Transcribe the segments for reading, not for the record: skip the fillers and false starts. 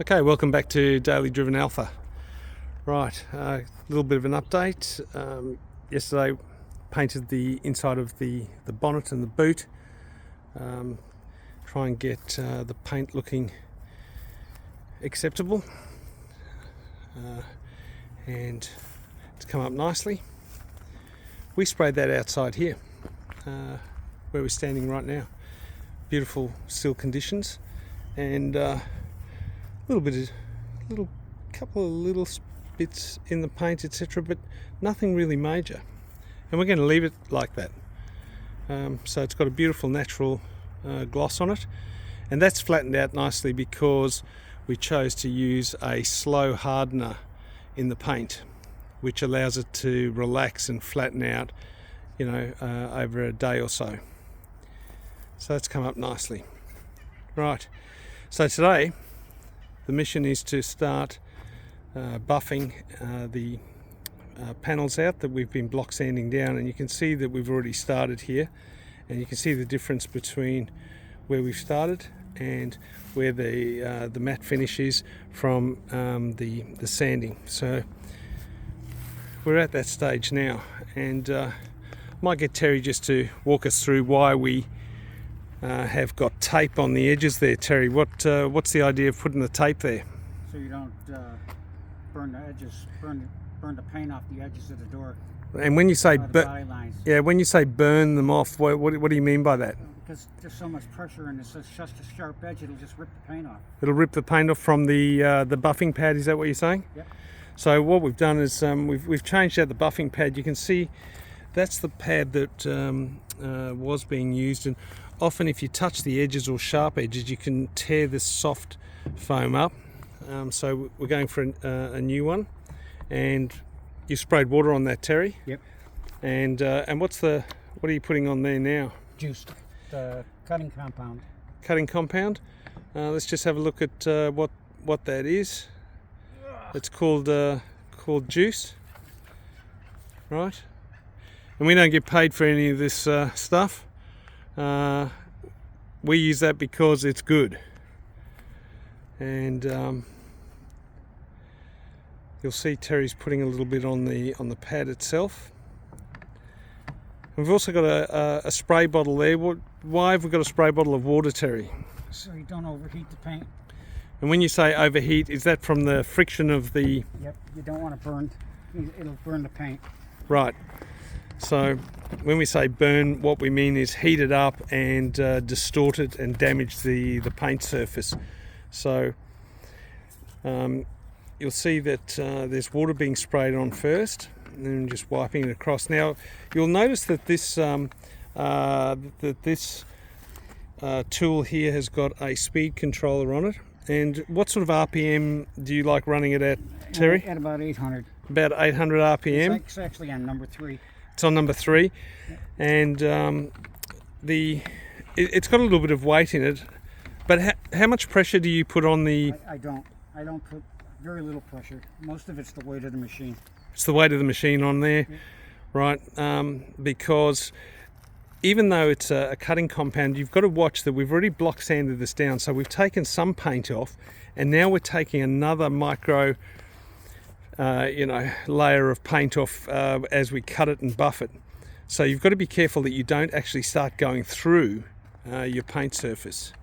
Okay, welcome back to Daily Driven Alpha. Right, a little bit of an update. Yesterday painted the inside of the bonnet and the boot. Try and get the paint looking acceptable. And it's come up nicely. We sprayed that outside here, where we're standing right now. Beautiful still conditions, and couple of little bits in the paint, etc., but nothing really major, and we're going to leave it like that. So it's got a beautiful natural gloss on it, and that's flattened out nicely because we chose to use a slow hardener in the paint, which allows it to relax and flatten out, over a day or so. So that's come up nicely. Right, so today the mission is to start buffing the panels out that we've been block sanding down, and you can see that we've already started here, and you can see the difference between where we've started and where the matte finish is from the sanding. So we're at that stage now, and I might get Terry just to walk us through why we have got tape on the edges there. Terry, what's the idea of putting the tape there? So you don't burn the edges, burn the paint off the edges of the door. And when you say body lines. Yeah, when you say burn them off, what do you mean by that? Because there's so much pressure and it's just a sharp edge, it'll just rip the paint off. It'll rip the paint off from the buffing pad. Is that what you're saying? Yep. So what we've done is we've changed out the buffing pad. You can see that's the pad that was being used, and often if you touch the edges or sharp edges, you can tear this soft foam up. So we're going for a new one, and you sprayed water on that, Terry. Yep. And what are you putting on there now? Juice, the cutting compound. Cutting compound. Let's just have a look at what that is. It's called juice, right? And we don't get paid for any of this stuff. We use that because it's good, and you'll see Terry's putting a little bit on the pad itself. And we've also got a spray bottle there. Why have we got a spray bottle of water, Terry? So you don't overheat the paint. And when you say overheat, is that from the friction of the... Yep, you don't want to burn, it'll burn the paint. Right. So when we say burn, what we mean is heat it up and distort it and damage the paint surface. So you'll see that there's water being sprayed on first, and then just wiping it across. Now you'll notice that this tool here has got a speed controller on it. And what sort of RPM do you like running it at, Terry? At about 800. About 800 RPM. It's actually on number 3. It's on number 3, and it's got a little bit of weight in it. But how much pressure do you put on the? I don't put very little pressure. Most of it's the weight of the machine. It's the weight of the machine on there, yeah. Right? Because even though it's a cutting compound, you've got to watch that we've already block sanded this down. So we've taken some paint off, and now we're taking another micro layer of paint off as we cut it and buff it. So you've got to be careful that you don't actually start going through your paint surface.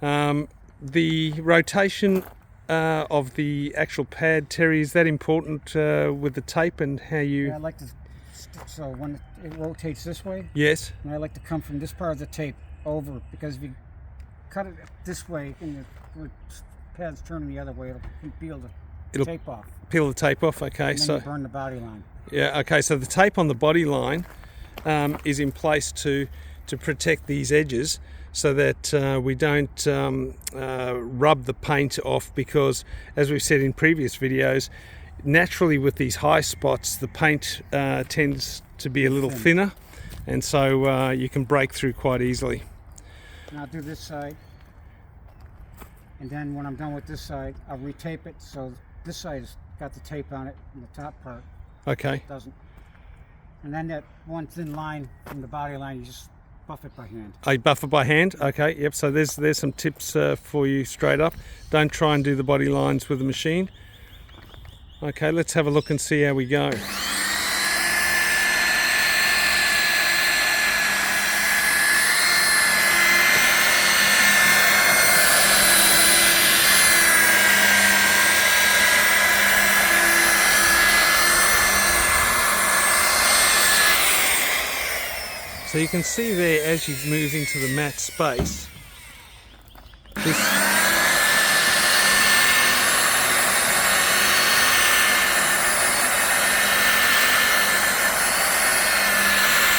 The rotation of the actual pad, Terry, is that important with the tape and how you... Yeah, I like to... So when it rotates this way... Yes. And I like to come from this part of the tape over, because if you cut it this way and the pad's turning the other way, it'll peel the tape off. Peel the tape off, okay. And then you burn the body line. Yeah, okay, so the tape on the body line is in place to protect these edges so that we don't rub the paint off, because, as we've said in previous videos, naturally with these high spots the paint tends to be a little thinner, and so you can break through quite easily. And I'll do this side, and then when I'm done with this side, I'll retape it so this side has got the tape on it in the top part. Okay. It doesn't. And then that one thin line from the body line, you just buff it by hand. I buff it by hand. Okay, yep. So there's some tips for you straight up. Don't try and do the body lines with the machine. Okay, let's have a look and see how we go. So you can see there, as you move into the matte space, this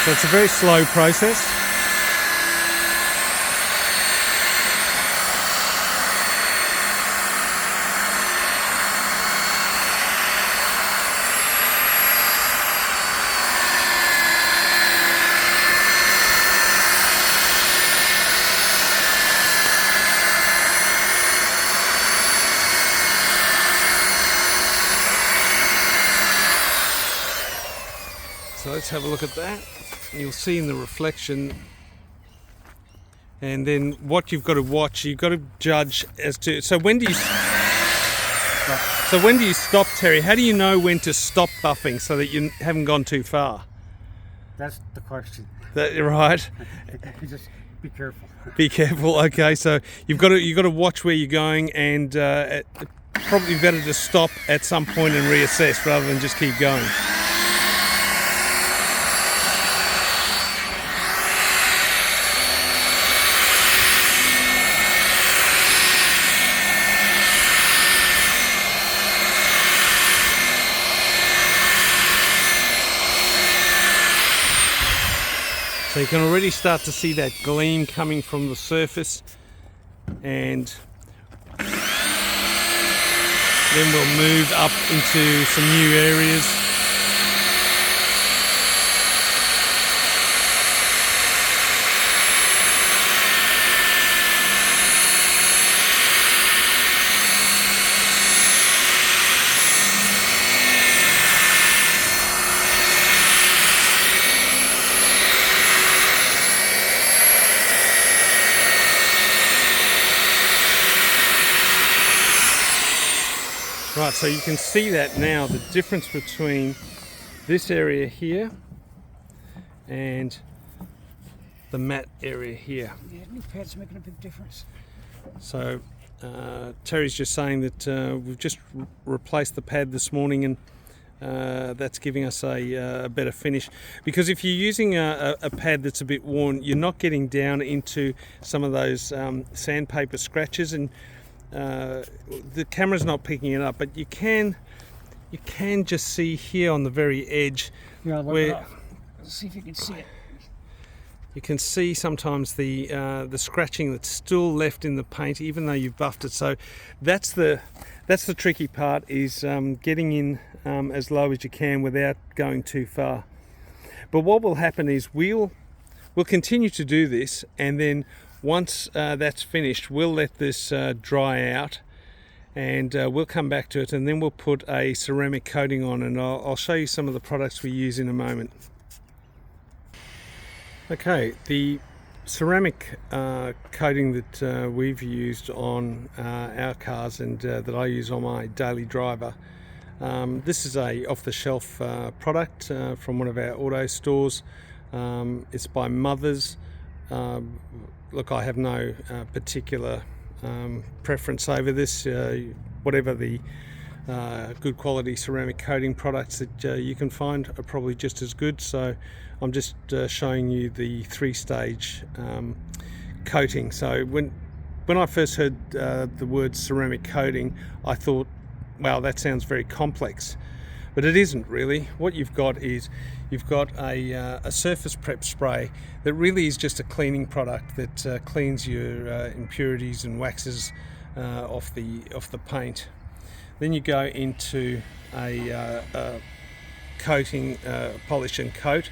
so it's a very slow process. So let's have a look at that. You'll see in the reflection, and then what you've got to watch, you've got to judge as to. So when do you stop, Terry? How do you know when to stop buffing so that you haven't gone too far? That's the question. Right. Just be careful. Be careful. Okay, so you've got to watch where you're going, and probably better to stop at some point and reassess rather than just keep going. So you can already start to see that gleam coming from the surface, and then we'll move up into some new areas. Right, so you can see that now, the difference between this area here and the matte area here. Yeah, new pad's making a big difference. So Terry's just saying that we've just replaced the pad this morning, and that's giving us a better finish, because if you're using a pad that's a bit worn, you're not getting down into some of those sandpaper scratches, and the camera's not picking it up, but you can just see here on the very edge, where let's see if you can see it. you can see sometimes the scratching that's still left in the paint, even though you've buffed it. So that's the tricky part, is getting in as low as you can without going too far. But what will happen is we'll continue to do this, and then once that's finished, we'll let this dry out, and we'll come back to it, and then we'll put a ceramic coating on, and I'll show you some of the products we use in a moment. Okay, the ceramic coating that we've used on our cars, and that I use on my daily driver, this is a off-the-shelf product from one of our auto stores. It's by Mothers. Look, I have no particular preference over this. Whatever the good quality ceramic coating products that you can find are probably just as good. So I'm just showing you the three-stage coating. So when I first heard the word ceramic coating, I thought, wow, that sounds very complex. But it isn't really. What you've got is you've got a surface prep spray that really is just a cleaning product that cleans your impurities and waxes off the paint. Then you go into a coating, polish and coat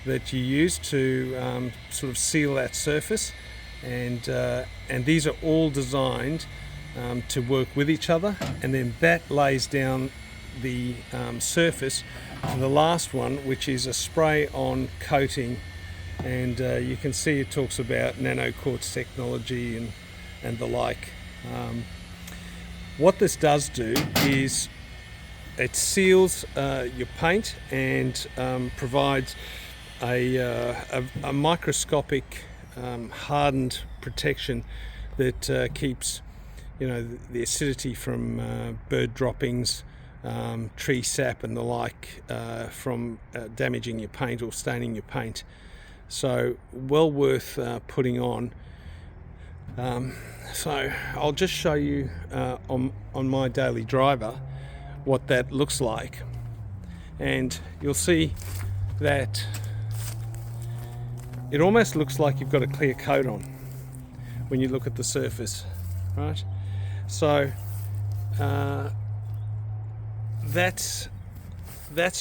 that you use to sort of seal that surface, and these are all designed to work with each other, and then that lays down the surface for the last one, which is a spray on coating and you can see it talks about nano quartz technology and the like. What this does do is it seals your paint and provides a microscopic hardened protection that keeps the acidity from bird droppings, tree sap and the like from damaging your paint or staining your paint. So well worth putting on. So I'll just show you on my daily driver what that looks like, and you'll see that it almost looks like you've got a clear coat on when you look at the surface, right? So that's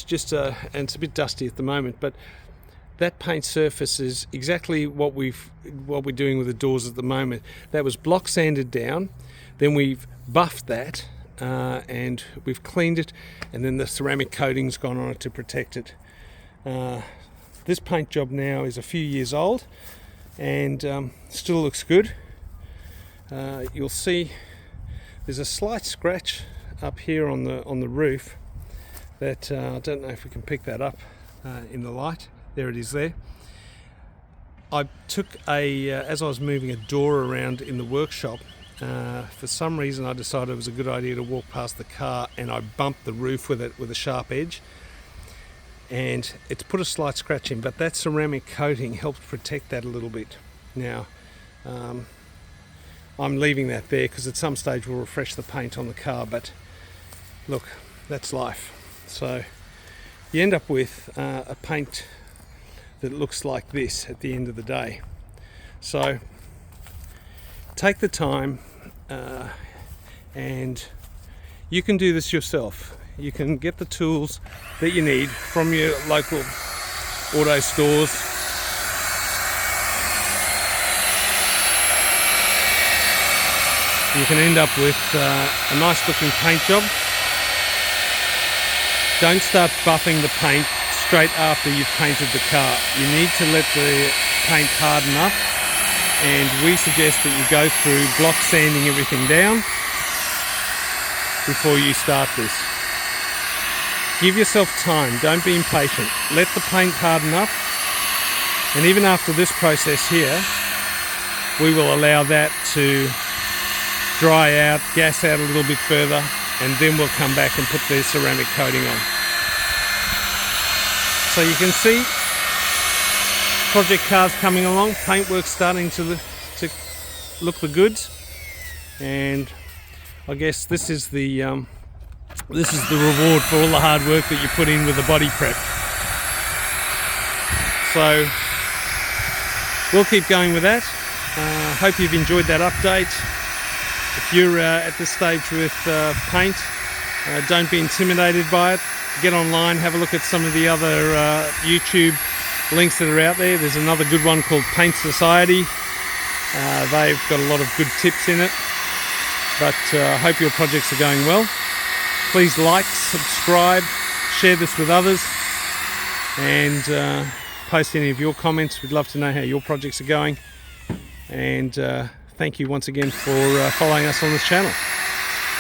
just and it's a bit dusty at the moment, but that paint surface is exactly what we're doing with the doors at the moment. That was block sanded down, then we've buffed that and we've cleaned it, and then the ceramic coating's gone on it to protect it. This paint job now is a few years old and still looks good. You'll see there's a slight scratch up here on the roof that I don't know if we can pick that up in the light. There it is there. I took as I was moving a door around in the workshop, for some reason I decided it was a good idea to walk past the car, and I bumped the roof with it with a sharp edge, and it's put a slight scratch in, but that ceramic coating helps protect that a little bit. Now I'm leaving that there because at some stage we'll refresh the paint on the car, but look, that's life. So you end up with a paint that looks like this at the end of the day. So take the time and you can do this yourself. You can get the tools that you need from your local auto stores. You can end up with a nice looking paint job. Don't start buffing the paint straight after you've painted the car. You need to let the paint harden up, and we suggest that you go through block sanding everything down before you start this. Give yourself time, don't be impatient. Let the paint harden up, and even after this process here, we will allow that to dry out, gas out a little bit further, and then we'll come back and put the ceramic coating on. So you can see project cars coming along, paintwork starting to look the goods, and I guess this is the reward for all the hard work that you put in with the body prep. So we'll keep going with that. Hope you've enjoyed that update. If you're at this stage with paint, don't be intimidated by it. Get online, have a look at some of the other YouTube links that are out there. There's another good one called Paint Society. They've got a lot of good tips in it. But I hope your projects are going well. Please like, subscribe, share this with others, and post any of your comments. We'd love to know how your projects are going. And thank you once again for following us on this channel.